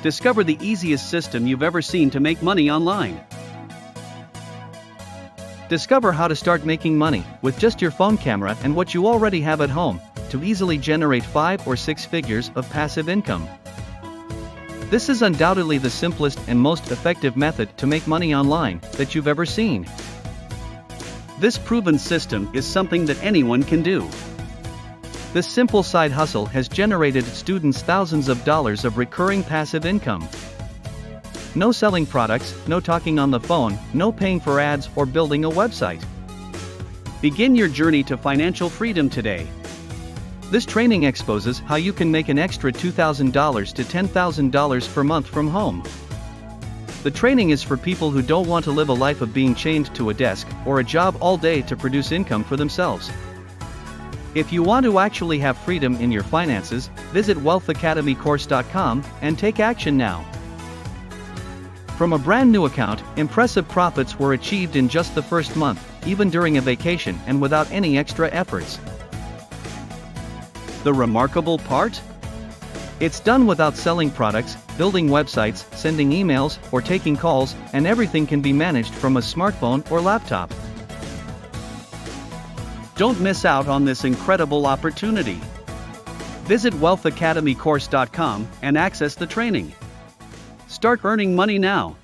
Discover the easiest system you've ever seen to make money online. Discover how to start making money with just your phone camera and what you already have at home to easily generate 5 or 6 figures of passive income. This is undoubtedly the simplest and most effective method to make money online that you've ever seen. This proven system is something that anyone can do. This simple side hustle has generated students thousands of dollars of recurring passive income. No selling products, no talking on the phone, no paying for ads or building a website. Begin your journey to financial freedom today. This training exposes how you can make an extra $2,000 to $10,000 per month from home. The training is for people who don't want to live a life of being chained to a desk or a job all day to produce income for themselves. If you want to actually have freedom in your finances, visit wealthacademycourse.com and take action now. From a brand new account, impressive profits were achieved in just the first month, even during a vacation and without any extra efforts. The remarkable part? It's done without selling products, building websites, sending emails, or taking calls, and everything can be managed from a smartphone or laptop. Don't miss out on this incredible opportunity. Visit wealthacademycourse.com and access the training. Start earning money now.